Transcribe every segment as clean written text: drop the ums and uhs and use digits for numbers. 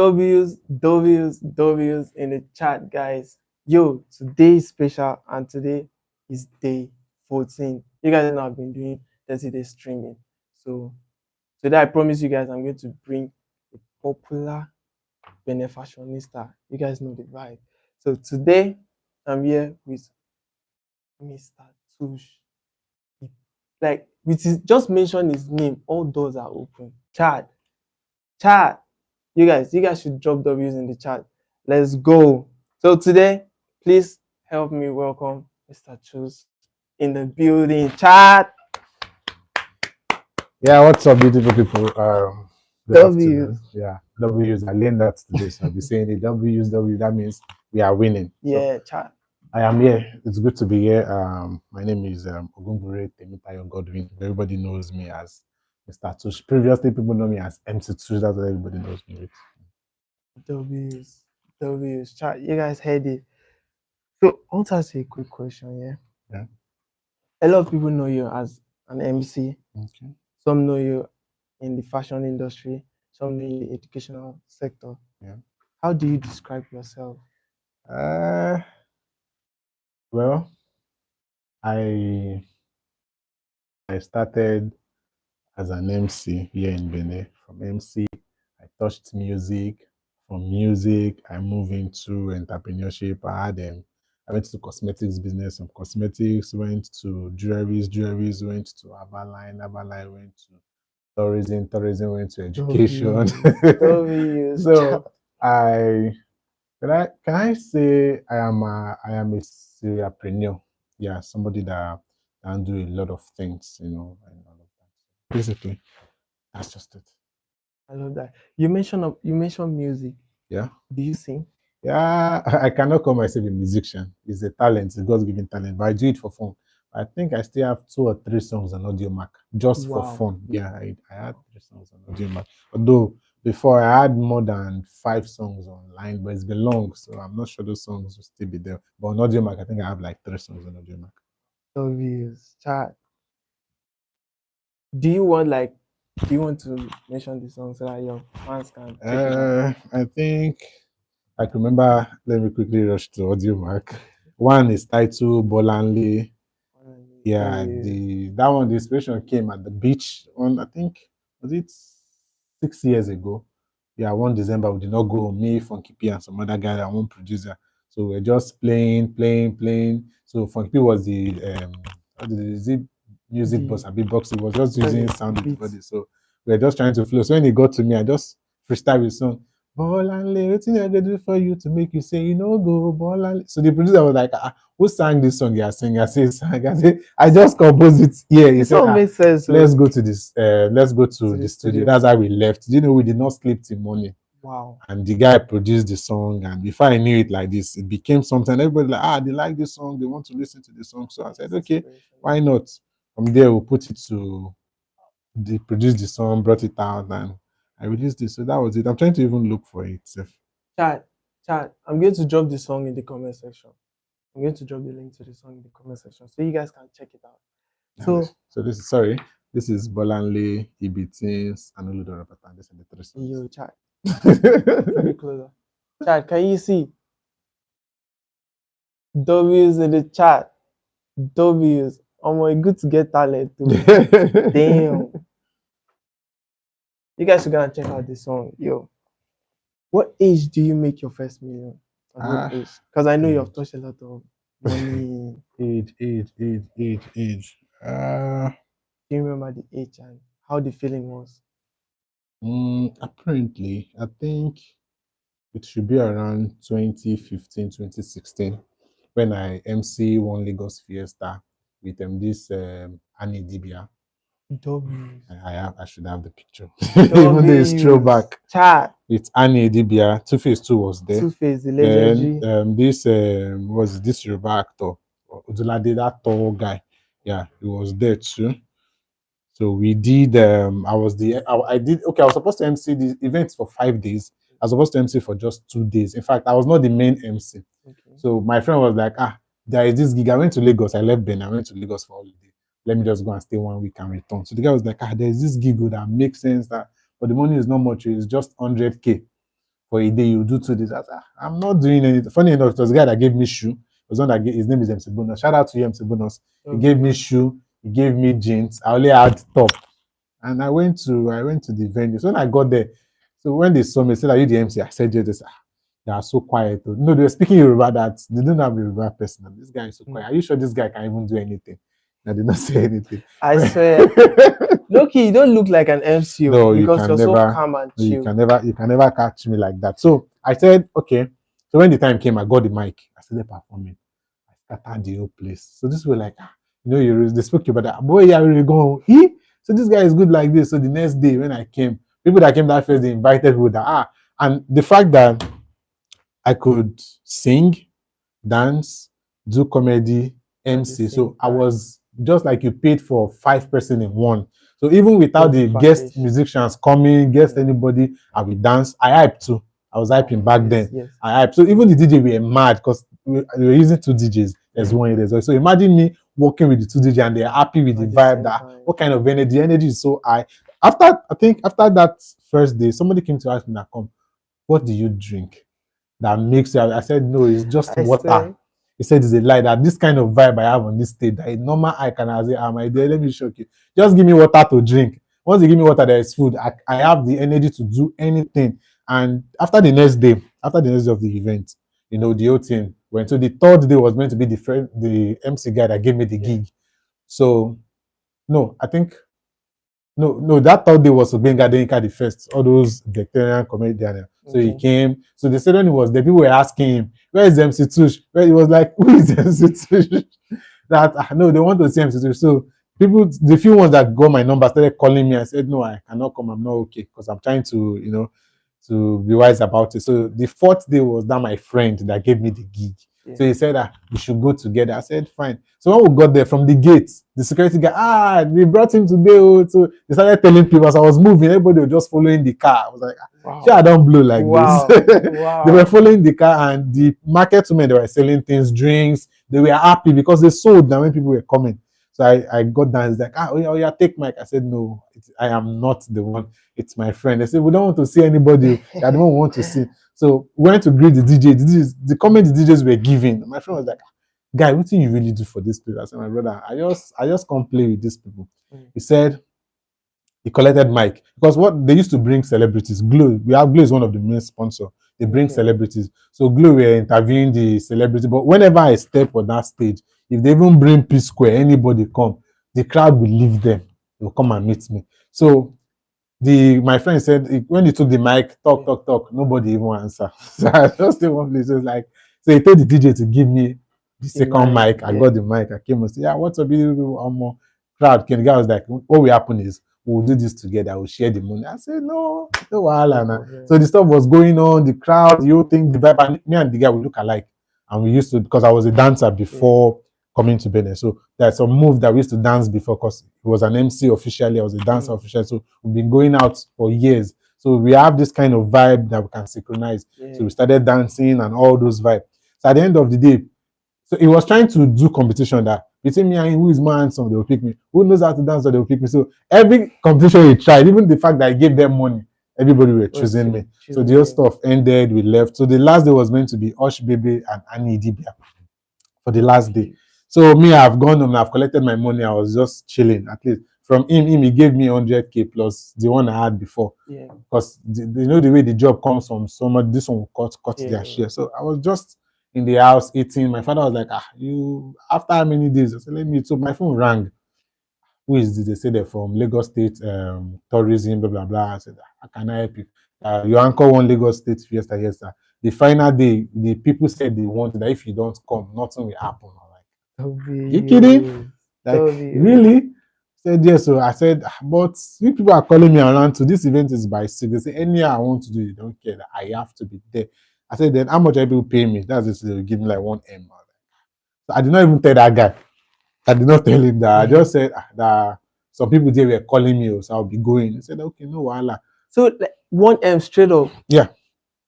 W's in the chat, guys. Yo, today is special and today is day 14. You guys know I've been doing 30 days streaming. So today I promise you guys I'm going to bring a popular Benin Fashionista. You guys know the vibe. So today I'm here with Mr. Tush. Like with his just mention his name, all doors are open. Chat. You guys should drop W's in the chat. Let's go. So today, please help me welcome Mr. Choose in the building. Chat. Yeah, what's up, beautiful people? Good W's. afternoon. Yeah, W's. I learned that today, so I'll be saying it. W's, W. That means we are winning. Yeah, chat. I am here. It's good to be here. My name is Ogunbure Temitayo Godwin. Everybody knows me as Mr. Tush. Previously, people know me as MC Tush. That's what everybody knows me with. W's. Chat. You guys heard it. So I want to ask you a quick question. Yeah. A lot of people know you as an MC. Okay. Some know you in the fashion industry. Some know you in the educational sector. Yeah. How do you describe yourself? Well, I started as an MC here in Benin. From MC, I touched music. From music, I moved into entrepreneurship. I went to cosmetics business. From cosmetics, went to jewelries, went to Avalline went to tourism went to education. So I can I say I am a serialpreneur. Yeah, somebody that can do a lot of things, and all of that. Basically, that's just it. I love that. You mentioned music. Yeah. Do you sing? Yeah, I cannot call myself a musician. It's a talent, it's a God-given talent, but I do it for fun. I think I still have 2 or 3 songs on Audio Mac just for fun. Yeah, I had 3 songs on Audio Mac. Although before I had more than 5 songs online, but it's been long, so I'm not sure those songs will still be there. But on Audio Mac, I think I have like 3 songs on Audio Mac. Obvious. Chat. Do you want to mention the song so that your fans can check it out? I think I can remember. Let me quickly rush to Audio Mac. One is titled Bolanle. Yeah, that one, the inspiration came at the beach on, I think, was it 6 years ago? Yeah, 1 December, we did not go, me, Funky P, and some other guy, and one producer. So we're just playing. So Funky P was is it music box, a beatbox? He was just using sound with the body. So we're just trying to flow. So when he got to me, I just freestyle with song. Bolanle, what thing I gonna do for you to make you say you know go Bolanle? So the producer was like, who sang this song you are singing? I said, I just composed it here. He said, makes sense. let's go to this, let's go to the studio. That's how we left. Do you know we did not sleep till morning? Wow. And the guy produced the song, and before I knew it like this, it became something. Everybody like, they like this song, they want to listen to the song. So I said, okay, why not? From there, we'll put it to, they produced the song, brought it out, and I released it. So that was it. I'm trying to even look for it. Chat, I'm going to drop the song in the comment section. I'm going to drop the link to the song in the comment section so you guys can check it out. So this is Bolanle, Ibitins, and Oludo Rapatan. This is the 3 songs. Yo, chat. Closer. Chat, can you see? W's in the chat. W's. Oh my, good to get talent too. Damn. You guys should go and check out this song. Yo. What age do you make your first million? At what age? Because I know you have touched a lot of money. Age. Do you remember the age and how the feeling was? Apparently, I think it should be around 2015, 2016 when I MC one Lagos Fiesta with this Annie Dibia. I should have the picture. Even though it's throwback. Chat. It's Annie Dibia. Two-Face 2 was there. Two-Face, the legendary. And this was this Yoruba actor, Odulade, that tall guy. Yeah, he was there too. So we did. I was supposed to MC the event for 5 days. I was supposed to MC for just 2 days. In fact, I was not the main MC. Okay. So my friend was like, there is this gig. I went to Lagos. I left Benin. I went to Lagos for holiday. Let me just go and stay 1 week and return. So the guy was like, there's this gig that makes sense, but the money is not much. It's just 100K for a day, you do 2 days. I said, I'm not doing anything. Funny enough, it was the guy that gave me shoe. It was one that his name is MC Bonus. Shout out to you, MC Bonus. He gave me shoe, he gave me jeans. I only had top. And I went to the venue. So when I got there, so when they saw me, they said, "Are you the MC?" I said, "Yes." They said, "They are so quiet." No, they were speaking Yoruba that they don't have a Yoruba person. This guy is so quiet. Are you sure this guy can even do anything? I did not say anything. I swear, Loki, you don't look like an MC No, you because can you're so never, calm and no, chill. you can never catch me like that. So I said, okay. So when the time came, I got the mic. I started performing. I scattered the whole place. So this was like, they spoke about that. Boy, yeah, really going. So this guy is good like this. So the next day when I came, people that came that first, they invited people that and the fact that I could sing, dance, do comedy, MC. So I was just like you paid for 5 person in one. So even without the guest musicians coming, guest anybody, I will dance. I hyped too. I was hyping back then. Yes. I hyped. So even the DJ were mad because we were using 2 DJs. There's one here. So imagine me working with the 2 DJ and they're happy with the vibe. That what kind of energy? The energy is so high. After that first day, somebody came to ask me, "Come, what do you drink that makes you?" I said, "No, it's just water." He said, "It's a lie that this kind of vibe I have on this stage, that a normal eye can say, my dear, let me shock you. Just give me water to drink. Once you give me water, there is food. I have the energy to do anything." And after the next day of the event, the whole thing went. So the third day was meant to be the MC guy that gave me the gig. So no, I think no, that third day was Obenga Denka the first, all those vegetarian comedians. So he came. So the second was the people were asking him, "Where is MC Tush?" Where he was like, "Who is MC Tush?" That no, they want to see MC Tush. So people, the few ones that got my number started calling me. I said, "No, I cannot come. I'm not okay because I'm trying to to be wise about it." So the fourth day was that my friend that gave me the gig. So he said that we should go together. I said, fine. So when we got there from the gate, the security guy, they brought him today. So they started telling people as I was moving, everybody was just following the car. I was like, sure, I don't blow like this. They were following the car, and the market women, they were selling things, drinks. They were happy because they sold now when people were coming. So I got down. It's like, oh yeah, take mic. I said, no, I am not the one. It's my friend. They said, we don't want to see anybody. I don't want to see. So we went to greet the DJ. The comment the DJs were giving. My friend was like, guy, what do you really do for this people? I said, my brother, I just come play with these people. He said he collected mic because what they used to bring celebrities. Glow is one of the main sponsors. They bring celebrities. So Glow were interviewing the celebrity. But whenever I step on that stage, if they even bring P Square, anybody come, the crowd will leave them. They will come and meet me. So my friend said when he took the mic, talk, nobody even answer. So I just stay one place. So he told the DJ to give me the second mic. I got the mic. I came and said, yeah, what's up, more crowd? The guy was like, what will happen is we'll do this together. We'll share the money. I said, no wahala. So the stuff was going on, the crowd, the whole thing, the vibe, and me and the guy we look alike. And we used to, because I was a dancer before coming to Benin. So there's some move that we used to dance before because he was an MC officially, I was a dancer officially. So we've been going out for years. So we have this kind of vibe that we can synchronize. So we started dancing and all those vibes. So at the end of the day, so he was trying to do competition that between me and him, who is more handsome, they will pick me. Who knows how to dance, they will pick me. So every competition he tried, even the fact that I gave them money, everybody were choosing me. So the whole stuff ended, we left. So the last day was meant to be Osh Baby and Annie Dibia for the last day. So me, I've gone home, I've collected my money. I was just chilling. At least from him, he gave me 100K plus the one I had before. Because the way the job comes from someone, this one will cut their share. So I was just in the house eating. My father was like, you after how many days? I said, let me. So my phone rang. Who is this? They said they're from Lagos State tourism, blah blah blah. I said, how can I help you? Your uncle won Lagos State fiesta, yes, sir. The final day, the people said they want that if you don't come, nothing will happen. I'm like, you kidding? Like, really? Said yes. So I said, but you people are calling me around to this event is by 6. They say anyhow I want to do, you don't care that I have to be there. I said, then how much are people pay me? That's just they'll give me like 1M. So I did not even tell that guy. I did not tell him that. I just said that some people there were calling me, so I'll be going. He said, okay, no wahala. So like 1M straight up. Yeah.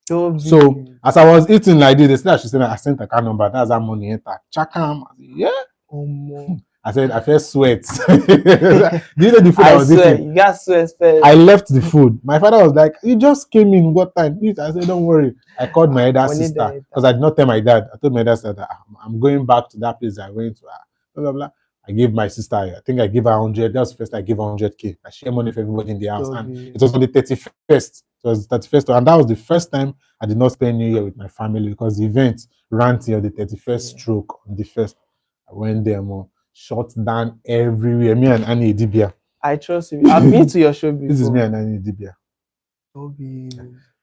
So as I was eating like this, they said I should send I sent account number. That's how money enter. Chakam. Yeah. I said, I felt sweat. Do you know the food I I was swear, eating? you got sweat first. I left the food. My father was like, "You just came in. What time? Eat." I said, "Don't worry." I called my elder Money sister there. because I did not tell my dad. I told my elder sister that I'm going back to that place I went to. Blah, blah, blah. I gave my sister, I think I gave her 100. That was the first I gave her 100K. I share money for everybody in the house. And W. it was on the 31st. It was the 31st. And that was the first time I did not spend New Year with my family because the event ran till the 31st Yeah. stroke on the 1st. I went there more. Shut down everywhere. Me and Annie Idibia. I trust you. I've been to your show This is me before. and Annie Idibia. W.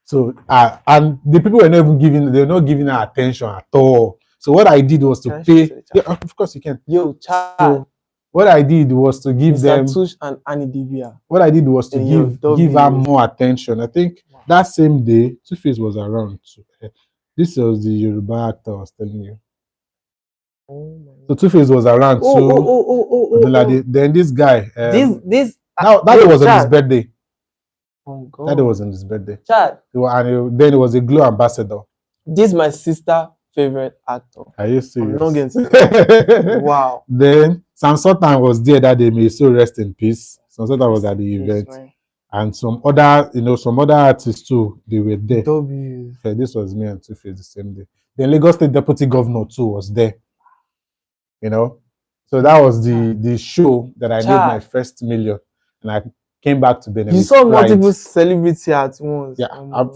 So and the people were not even giving, they were not giving her attention at all. So what I did was to Can I show to pay. the Yeah, chat? of course you can. Yo, chat. So what I did was to give Mr. them. Tush and Annie Dibia. What I did was to And yo, give her W. more attention. I think Wow. that same day, Two Face was around too. This was the Yoruba actor I was telling you. Oh my So God. Two Face was around Oh, oh, too. oh, oh, oh, oh, oh. Then this guy, This, that day yo, was on his chat. birthday. Oh That day was God. on his birthday. Chat. Then it was a Glow ambassador. This is my sister favorite actor. Are you I'm not serious? going to say. Wow. Then Sam Sultan was there that day. May he so rest in peace. Sam Sultan was Rest at in the peace, event, man. and some other artists too. They were there. W. Okay, this was me and Two Face the same day. The Lagos State Deputy Governor too was there. You know, so that was the show that I made my Chat. first million, and I came back to Benin You with saw pride. multiple celebrities at once. Yeah,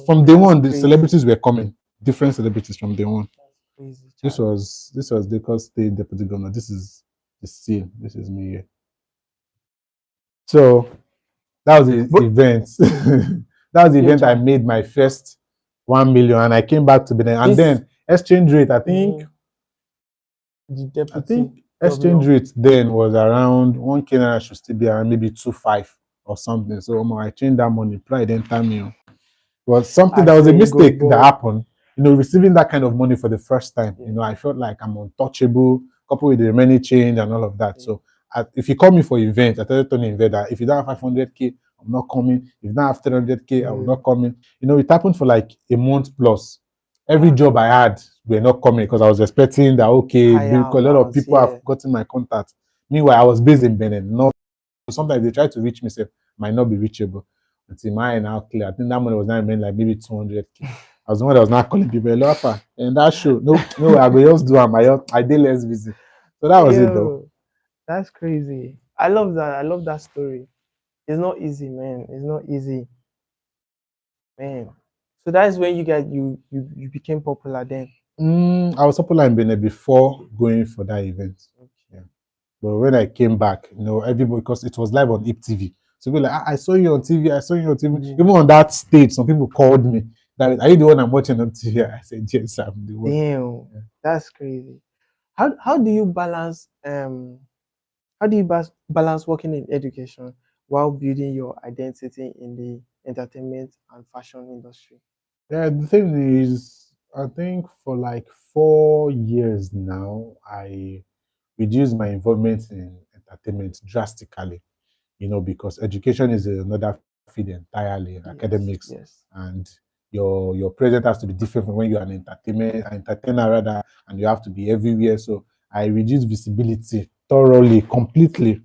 from day That's one, the crazy. celebrities were coming. Different celebrities from day one. Crazy, This chat. was Lagos State Deputy Governor. This is the seal. This is me here. So that was the But event. That was the yo, event I chat. made my first 1 million, and I came back to Benin. And This then exchange rate, I think, the I deputy think exchange governor. rate then was around 1K naira should still be around maybe 2.5 or something. So I changed that money, pride enter me. Was something I that was a swear you go mistake that ball. happened. Receiving that kind of money for the first time, Yeah. I felt like I'm untouchable, coupled with the remaining change and all of that. Yeah. So if you call me for event, I tell Tony Invest that if you don't have 500K, I'm not coming. If you don't have 300K, I will not come in. It happened for like a month plus. Every Wow. job I had were not coming because I was expecting that, okay, Higher because a lot of amounts, people have yeah. gotten my contact. Meanwhile, I was based in Benin. Not sometimes they try to reach me, say, might not be reachable. Until mine now clear. I think that money was now remaining like maybe 200K. I was the one that was not calling people, hello, Alpha. And that show, no, I go just do am. I did less busy. So that was it though. Yo, that's crazy. I love that. I love that story. It's not easy, man. It's not easy, man. So that's when you became popular then. I was popular in Benin before going for that event. Yeah. But when I came back, everybody, because it was live on IP TV. So people were like, I saw you on TV, I saw you on TV. Yeah. Even on that stage, some people called me. That, are you the one I'm watching on TV? I said, yes, I'm the one. Damn, Yeah. that's crazy. How do you balance balance working in education while building your identity in the entertainment and fashion industry? Yeah, the thing is, I think for like 4 years now, I reduced my involvement in entertainment drastically, because education is another field entirely, Yes, academics, yes. and your presence has to be different from when you're an entertainer rather, and you have to be everywhere. So I reduced visibility thoroughly, completely,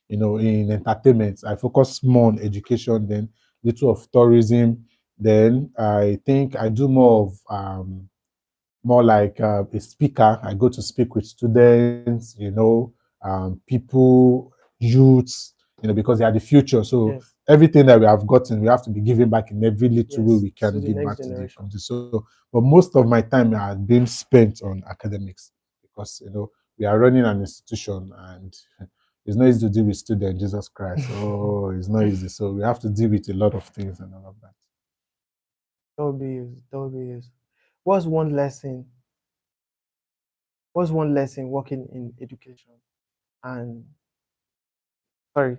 in entertainment. I focus more on education, then little of tourism. Then I think I do more like a speaker. I go to speak with students, people, youths, because they are the future. So Yes, everything that we have gotten, we have to be giving back in every little way yes. we To can the give next back to the generation. country. So, but most of my time has been spent on academics because we are running an institution and it's not easy to deal with students. Jesus Christ, oh, it's not easy. So we have to deal with a lot of things and all of that. WS. What's one lesson? What's one lesson working in education? And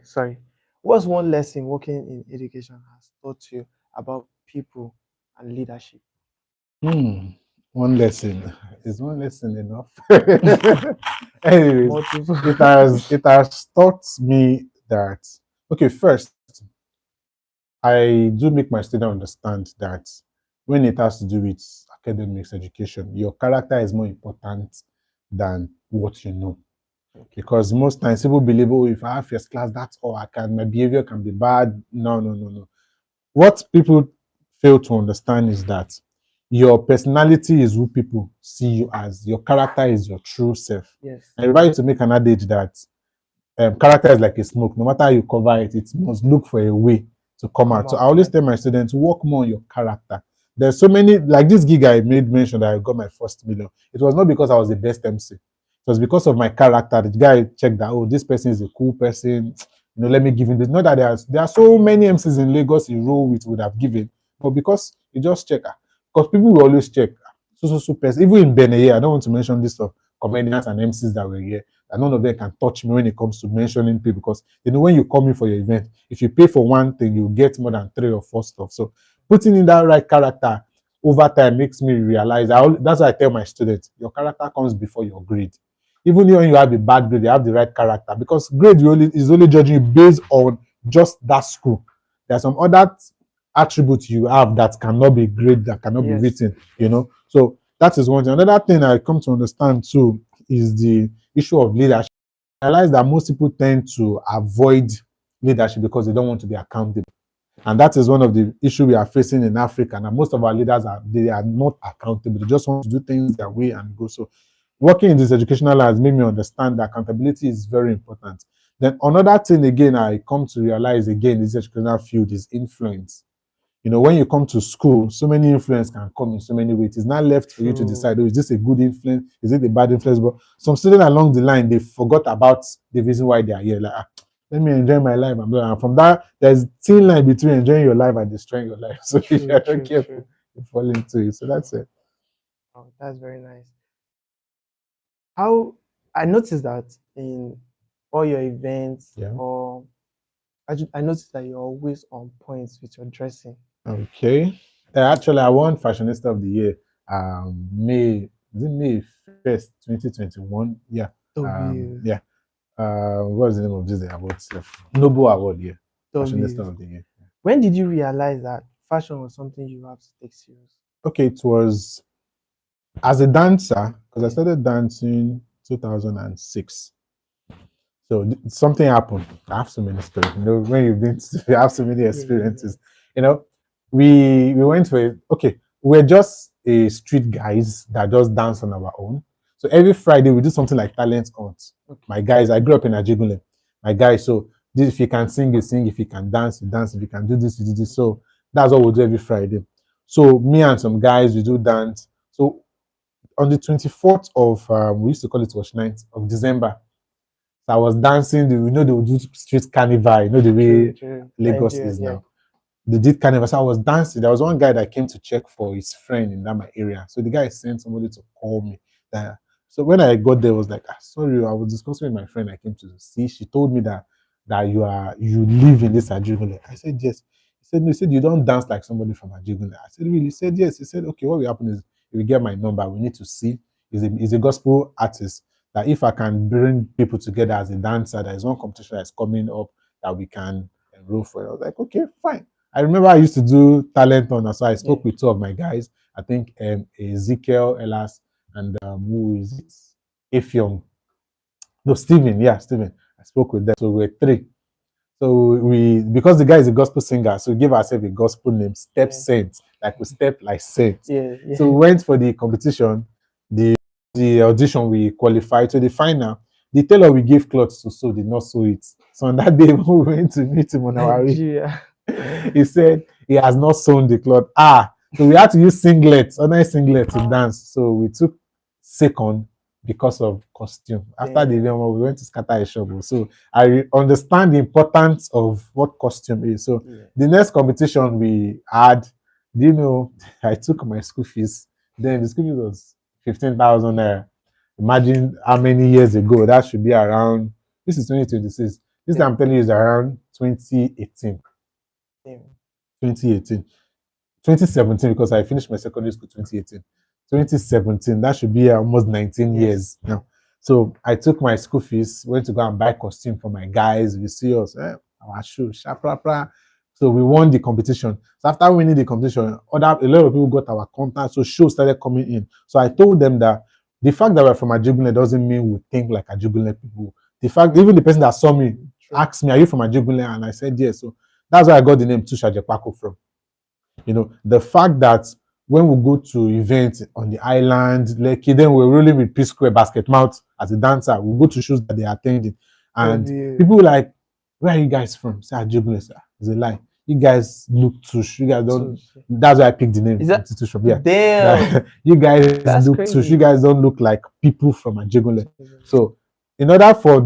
sorry. What's one lesson working in education has taught you about people and leadership? Hmm. One lesson. Is one lesson enough? Anyways, Multiple. it has taught me that, okay, first, I do make my student understand that when it has to do with academics, education, your character is more important than what you know. Okay. Because most times people believe, oh, if I have first class, that's all I can. My behavior can be bad. No, no, no, no. What people fail to understand is that your personality is who people see you as. Your character is your true self. Yes. I invite you to make an adage that character is like a smoke. No matter how you cover it, it must look for a way to come Come out. So I always outside. tell my students, work more on your character. There's so many, like this gig I made mention that I got my first million. It was not because I was the best MC. It was because of my character. The guy checked that, oh, this person is a cool person. Let me give him this. Not that there are so many MCs in Lagos he roll with would have given, but because he just check. Because people will always check. So person. Even in Benin, I don't want to mention this of comedians and MCs that were here, and none of them can touch me when it comes to mentioning people, because when you come in for your event, if you pay for one thing, you get more than 3 or 4 stuff. So putting in that right character over time makes me realize that's why I tell my students, your character comes before your grade. Even when you have a bad grade, you have the right character, because grade is only judging you based on just that school. There are some other attributes you have that cannot be graded, that cannot be Yes. written. Yes. So that is one thing. Another thing I come to understand too is the issue of leadership. I realize that most people tend to avoid leadership because they don't want to be accountable. And that is one of the issues we are facing in Africa. And most of our leaders are not accountable. They just want to do things their way and go. So working in this educational line has made me understand that accountability is very important. Then another thing again I come to realize again in this educational field is influence. When you come to school, so many influence can come in so many ways. It's not left for you to True. decide, oh, is this a good influence? Is it a bad influence? But some students along the line, they forgot about the reason why they are here. Like, let me enjoy my life. And from that, there's thin line between enjoying your life and destroying your life. So if True. you're not True. careful, True. you fall into it. So that's it. Oh, that's very nice. How I noticed that in all your events, Yeah. or I noticed that you're always on point with your dressing. Okay. Actually, I won Fashionista of the Year. May 1st, 2021. Yeah. W. Yeah. What's the name of this award? Noble Award, yeah. Fashionista W. of the Year. When did you realize that fashion was something you have to take serious? Okay, it was as a dancer, because I Yeah. started dancing 2006. So something happened. I have so many stories. When you've been to, you have so many Yeah. Yeah. Yeah. experiences. You know, we went for it. Okay, we're just a street guys that just dance on our own. So every Friday we do something like talent hunt. Okay. My guys, I grew up in Ajigule. My guys, so this, if you can sing, you sing. If you can dance, you dance. If you can do this, you do this. So that's what we do every Friday. So me and some guys, we do dance. So on the 24th of we used to call it was 9th of December. So I was dancing. They would do street carnival. The True. way True. Lagos Nigeria. is Yeah. now. They did carnival. So I was dancing. There was one guy that came to check for his friend in that my area. So the guy sent somebody to call me. That, so when I got there, I was like, sorry, I was discussing with my friend I came to see. She told me that you live in this Ajigule. I said yes. He said no. He said you don't dance like somebody from Ajigule. I said really? He said yes. He said okay. What will happen is if you get my number, we need to see. He's a gospel artist. That if I can bring people together as a dancer, there is one competition that's coming up that we can enroll for. I was like, okay, fine. I remember I used to do talent on, so I Yeah. spoke with two of my guys. I think Ezekiel Elas and who is it? Effiong. No, Stephen. Yeah, Stephen. I spoke with them. So we're three. So because the guy is a gospel singer, so we give ourselves a gospel name, Step Yeah. Saints, like we step like saints. Yeah. So Yeah. we went for the competition, the audition, we qualified to the final. The tailor we gave clothes to sew did not sew it. So on that day, when we went to meet him on our way, Nigeria. he said he has not sewn the cloth. So we had to use singlets, ordinary singlets to dance. So we took second because of costume. After the Damn. event, we went to scatter a shovel. So I understand the importance of what costume is. So Yeah. the next competition we had, I took my school fees. Then the school fees was 15,000 naira. Imagine how many years ago that should be around. This is 2026. This Yeah. I'm telling you is around 2018. Damn. 2018, 2017, because I finished my secondary school 2018. 2017, that should be almost 19 Yes. years now. So I took my school fees, went to go and buy costume for my guys. We see us, our shoe, shaprapra. So we won the competition. So after winning the competition, a lot of people got our contact. So shows started coming in. So I told them that the fact that we're from Ajibule doesn't mean we think like Ajibule people. The fact, even the person that saw me asked me, "Are you from Ajibule?" And I said yes. So that's where I got the name Tush Ajepako from. The fact that when we go to events on the island, like then we're rolling with P Square basket mouth as a dancer, we go to shows that they are attending, and people like, "Where are you guys from?" Say Ajibule, sir. It's a lie. You guys look Tush. You guys don't. That's why I picked the name. Is that Tush from? Yeah. Damn. You guys That's look crazy. Tush. You guys don't look like people from Ajibule. So in order for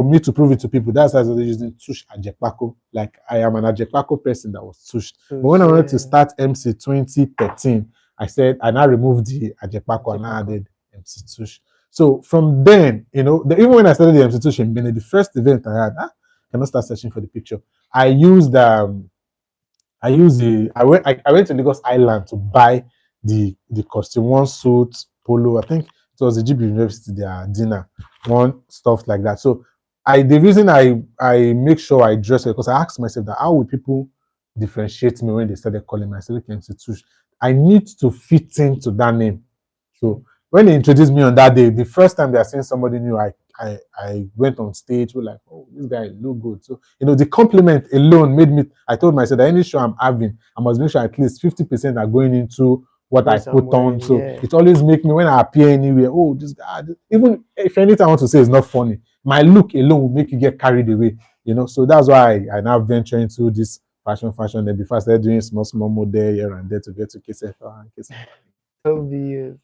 me to prove it to people, that's why they're using Tush Ajepako. Like I am an Ajepako person that was Tushed. But when I wanted to start MC 2013, I said I now removed the Ajepako and I added MC Tush. So from then, even when I started the MC Tush in Benin, the first event I had, I cannot start searching for the picture. I went to Lagos Island to buy the costume, one suit, polo. I think it was the GB University, their dinner, one stuff like that. So the reason I make sure I dress it, because I asked myself that how will people differentiate me when they started calling myself MC Tush? I need to fit into that name. So when they introduced me on that day, the first time they are seeing somebody new, I went on stage, we're like, "Oh, this guy look good." So, the compliment alone made me, I told myself that any show I'm having, I must make sure at least 50% are going into what I put on. So it always makes me, when I appear anywhere, "Oh, this guy," even if anything I want to say is not funny, my look alone will make you get carried away, So that's why I now venture into this fashion. Then before I started doing small model here and there to get to KSFR and KSFR. Obvious.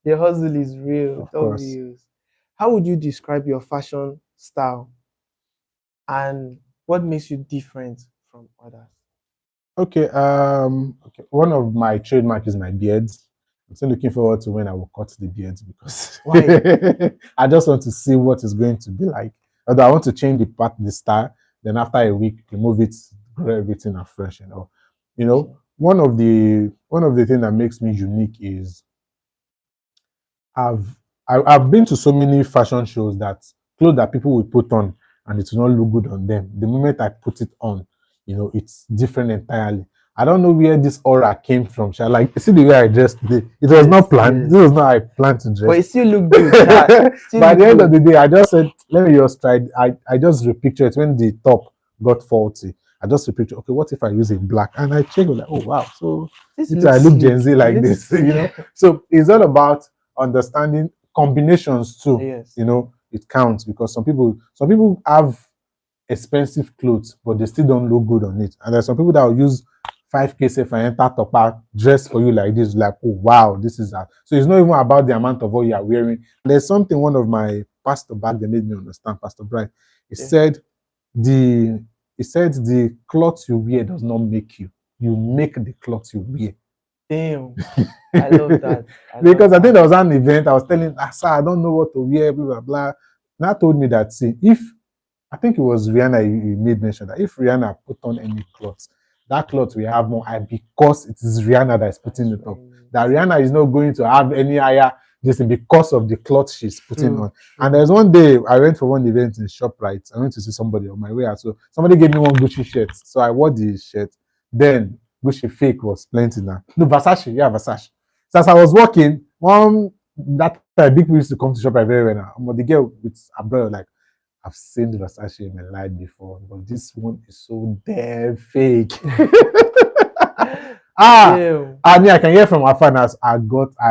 The hustle is real. Of course. Obvious. How would you describe your fashion style, and what makes you different from others? Okay. One of my trademark is my beards. I'm still looking forward to when I will cut the beards, because Why? I just want to see what it's going to be like. Although I want to change the style. Then after a week, remove it, grow everything afresh, one of the things that makes me unique is I've been to so many fashion shows that clothes that people will put on and it will not look good on them. The moment I put it on, it's different entirely. I don't know where this aura came from. Like, see the way I dressed today. It was not planned. Yes. This was not how I planned to dress. But it still looked good. But at the end of the day, I just said, let me just try. I just repicture it when the top got faulty. I just repicture, okay, what if I use a black? And I checked, like, oh wow, so I look Gen Z like this, So it's all about understanding combinations too. Yes. It counts, because some people have expensive clothes, but they still don't look good on it. And there's some people that will use 5K safe and enter top out, dress for you like this, like, oh wow, this is that. So it's not even about the amount of what you are wearing. There's something one of my pastor back then made me understand, Pastor Brian. He said the cloth you wear does not make you. You make the cloth you wear. Damn. I love that. Because I think there was an event, I was telling, sir, I don't know what to wear, blah, blah, blah. And I told me that, see, I think it was Rihanna, you made mention that if Rihanna put on any clothes, that cloth will have more eye, because it is Rihanna that is putting it up. That Rihanna is not going to have any higher just because of the cloth she's putting on. And there's one day I went for one event in ShopRite. I went to see somebody on my way out. So somebody gave me one Gucci shirt. So I wore the shirt. Then Gucci fake was plenty now. No, Versace. Yeah, Versace. So as I was walking, that time, big people used to come to ShopRite very well now. But the girl with a brother, like, I've seen Versace in my life before, but this one is so damn fake. I mean, I can hear from afar now. I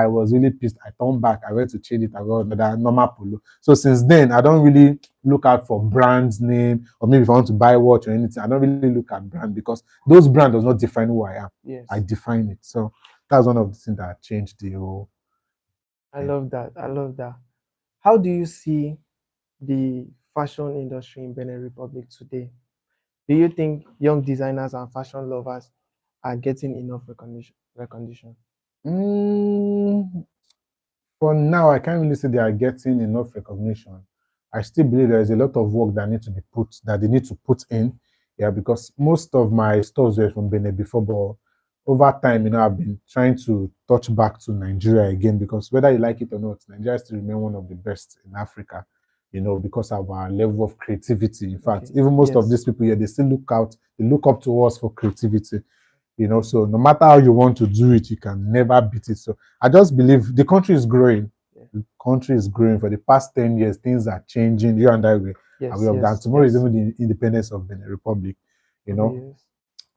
was really pissed. I turned back. I went to change it. I got another normal polo. So since then, I don't really look out for brand's name, or maybe if I want to buy watch or anything, I don't really look at brand, because those brand does not define who I am. Yes. I define it. So that's one of the things that changed the whole. I love that. How do you see the fashion industry in Benin Republic today? Do you think young designers and fashion lovers are getting enough recognition? For now, I can't really say they are getting enough recognition. I still believe there is a lot of work that they need to put in. Yeah, because most of my stores were from Benin before, but over time, I've been trying to touch back to Nigeria again, because whether you like it or not, Nigeria still remains one of the best in Africa, because of our level of creativity. In fact, even most of these people here, they still look up to us for creativity. So no matter how you want to do it, you can never beat it. So I just believe the country is growing. The country is growing. For the past 10 years, things are changing. You and I will Yes, aware of that. yes, Tomorrow is yes. even the independence of Benin Republic, you Oh, know. yes.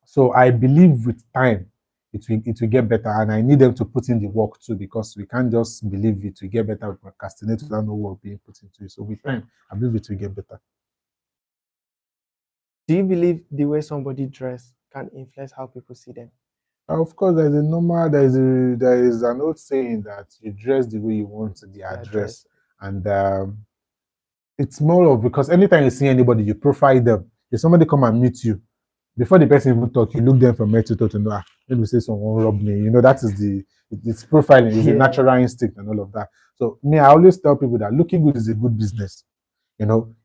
So I believe with time it will get better, and I need them to put in the work too, because we can't just believe it will get better with procrastinate without no work being put into it. So with Sure. time, I believe it will get better. Do you believe the way somebody dress can influence how people see them? Of course, there is an old saying that you dress the way you want to be They addressed, address. and it's more of, because anytime you see anybody, you profile them. If somebody come and meet you, before the person even talk, you look them from head to toe to know, let me say someone robbed me. That is it's profiling, it's a Yeah. natural instinct and all of that. So me, I always tell people that looking good is a good business.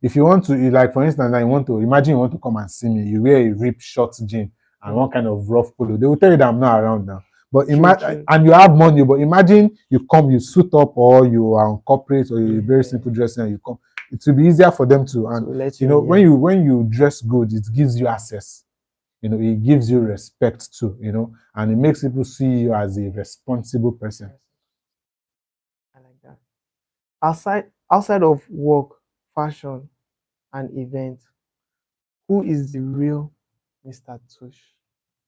If you want to, like for instance, now you want to imagine you want to come and see me, you wear a ripped short jean and one Mm. kind of rough polo. They will tell you that I'm not around now. But True, imagine, true. and you have money, but imagine you come, you suit up, or you are on corporate, or you're very Yeah. simple dressing, and you come. It will be easier for them to. So And let you you know, in, when yeah. you dress good, it gives you access. It gives you respect too. And it makes people see you as a responsible person. Yes, I like that. Outside of work, fashion, and event, who is the real Mr. Tush?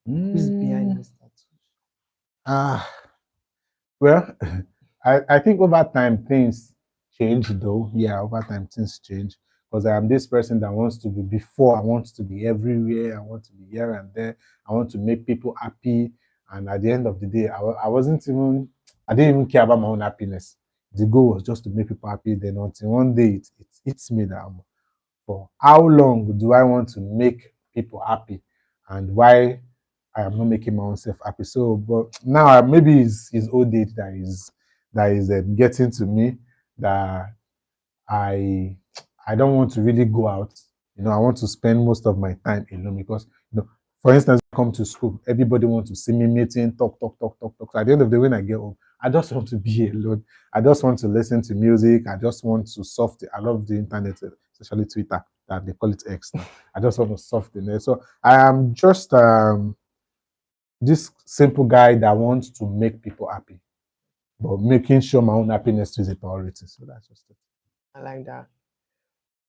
Who's behind Mm, Mr. Tush? ah, well, I think over time things change though. Yeah, over time things change, because I am this person that wants to be before. I want to be everywhere. I want to be here and there. I want to make people happy. And at the end of the day, I didn't even care about my own happiness. The goal was just to make people happy. Then until one day it hits me that for how long do I want to make people happy, and why I am not making my own self happy. So, but now maybe it's old age that is getting to me, that I I don't want to really go out. I want to spend most of my time alone, because for instance, I come to school, everybody wants to see me meeting, talk, talk, talk, talk, talk. So at the end of the day, when I get home, I just want to be alone. I just want to listen to music. I just want to surf. I love the internet, especially Twitter, that they call it X now. I just want to surf the net. So I am just this simple guy that wants to make people happy, but making sure my own happiness is a priority. So that's just it. I like that.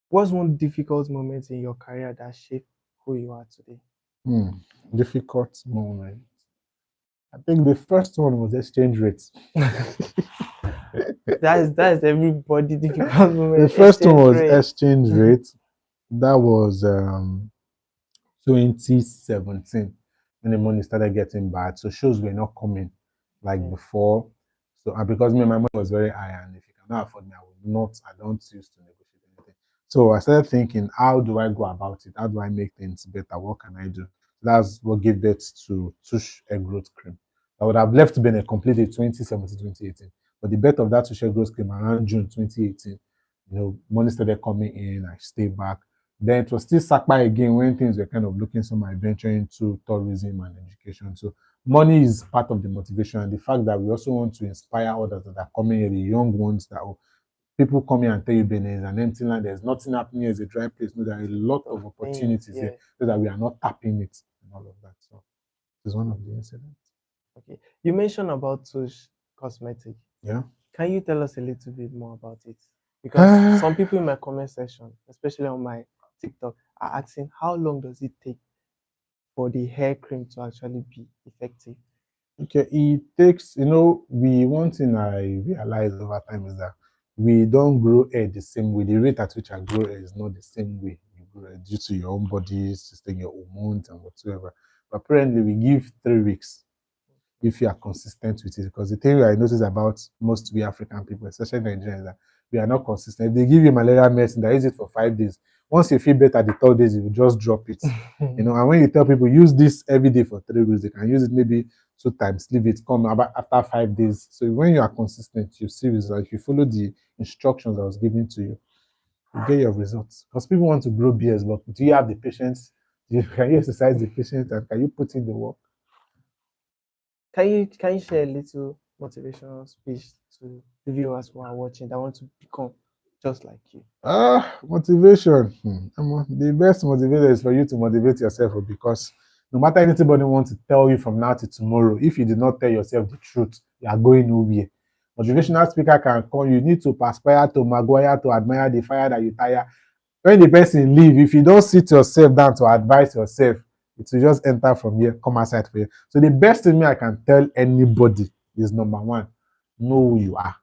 What's one difficult moment in your career that shaped who you are today? Hmm. Difficult moment. I think the first one was exchange rates. That is everybody difficult The moment. first one Exchange was rate. exchange rate. That was 2017, when the money started getting bad. So shows were not coming like Yeah. before. So and because my money was very high, and if you cannot afford me, I would not. I don't used to negotiate anything. So I started thinking, how do I go about it? How do I make things better? What can I do? That's what gave birth to Tush Egg Growth Cream. I would have left Benin completely 2017, 2018. But the birth of that Tush Egg Growth Cream around June 2018, money started coming in. I stayed back. Then it was still Sakpa again when things were kind of looking some venture into tourism and education. So money is part of the motivation, and the fact that we also want to inspire others that are coming here, the young ones that people come here and tell you Benin is an empty land, there's nothing happening here, it's a dry place. No, there are a lot Of of things, opportunities here, yeah. so that we are not tapping it and all of that. So it's one of the incidents. Okay. You mentioned about Tush Cosmetic. Yeah. Can you tell us a little bit more about it? Because some people in my comment section, especially on my TikTok, are asking how long does it take for the hair cream to actually be effective? Okay, it takes, we one thing I realize over time is that we don't grow hair the same way. The rate at which I grow hair is not the same way you grow hair, due to your own body system, your hormones, and whatsoever. But apparently, we give 3 weeks if you are consistent with it. Because the thing I notice about most we African people, especially Nigerians, that we are not consistent. If they give you malaria medicine that use it for 5 days, once you feel better the third days, you will just drop it. And when you tell people use this every day for 3 weeks, they can use it maybe 2 times, leave it, come about after 5 days. So when you are consistent, you see results. If you follow the instructions I was given to you, you get your results. Because people want to grow beards, but do you have the patience? Can you exercise the patience, and can you put in the work? Can you share a little motivational speech to the viewers who are watching that want to become just like you? Motivation. The best motivator is for you to motivate yourself, because no matter anything anybody wants to tell you from now to tomorrow, if you did not tell yourself the truth, you are going nowhere. Motivational speaker can call you need to perspire to maguire to admire the fire that you tire. When the person leave, if you don't sit yourself down to advise yourself, it will just enter from here, come outside for you. So the best thing I can tell anybody is number one, know who you are.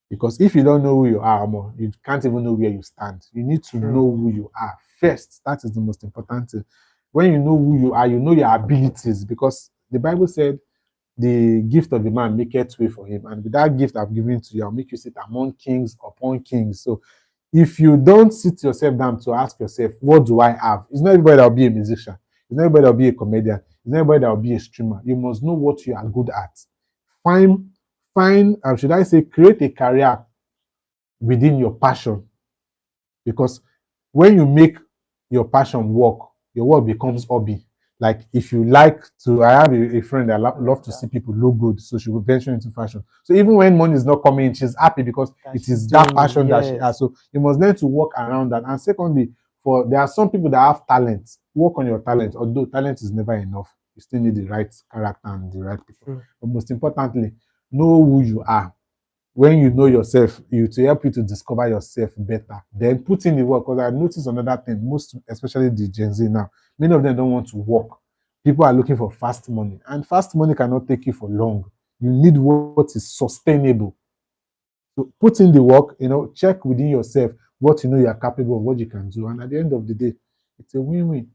Because if you don't know who you are, you can't even know where you stand. You need to know who you are first. That is the most important thing. When you know who you are, you know your abilities. Because the Bible said, the gift of the man maketh way for him. And with that gift I've given to you, I'll make you sit among kings upon kings. So if you don't sit yourself down to ask yourself, what do I have? It's not everybody that will be a musician. It's not everybody that will be a comedian. It's not everybody that will be a streamer. You must know what you are good at. Should I say, create a career within your passion. Because when you make your passion work, your work becomes hobby. Like if you like to, I have a friend that love to see people look good, so she will venture into fashion. So even when money is not coming in, she's happy because it is that passion that she has. So you must learn to work around that. And secondly, there are some people that have talent. Work on your talent, although talent is never enough. You still need the right character and the right people. But most importantly, know who you are. When you know yourself, to help you to discover yourself better. Then put in the work. Because I noticed another thing, most especially the Gen Z now, many of them don't want to work. People are looking for fast money, and fast money cannot take you for long. You need what is sustainable. So put in the work, check within yourself what you know you are capable of, what you can do. And at the end of the day, it's a win-win.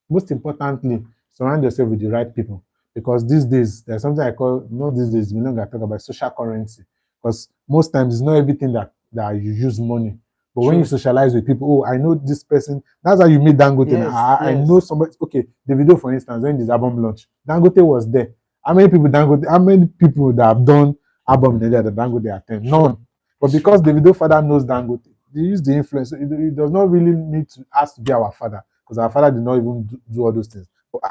Most importantly, surround yourself with the right people. Because these days, there's something I call, not these days, we don't talk about social currency. Because most times it's not everything that you use money. But when you socialize with people, I know this person, that's how you meet Dangote. Yes, I know somebody, okay, the video, for instance, when this album launch, Dangote was there. How many people that have done album in there that Dangote attend? None. But because Davido father knows Dangote, they use the influence. It does not really need to ask to be our father, because our father did not even do all those things. But,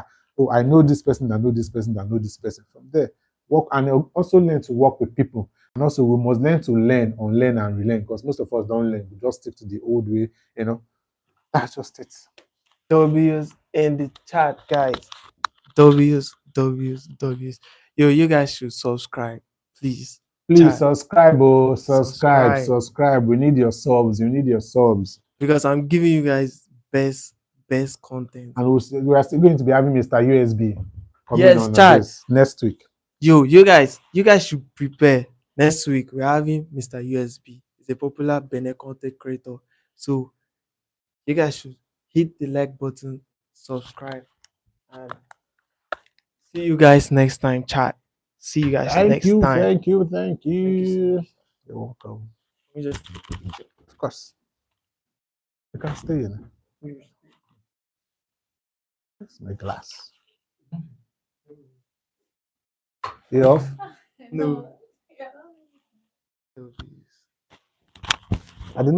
I know this person, that know this person, that know this person. From there, work, and also learn to work with people. And also, we must learn to learn, unlearn, and relearn, because most of us don't learn. We just stick to the old way. That's just it. W's in the chat, guys. W's. Yo, you guys should subscribe, please. Please subscribe, subscribe. We need your subs. Because I'm giving you guys best content. And we are still going to be having Mr. USB coming on chat next week. Yo, you guys should prepare. Next week we're having Mr. USB. He's a popular Benin content creator. So you guys should hit the like button, subscribe, and see you guys next time, chat. See you guys next time. Thank you so much. You're welcome. Of course. You can stay in. That's my glass. You off? No. I did not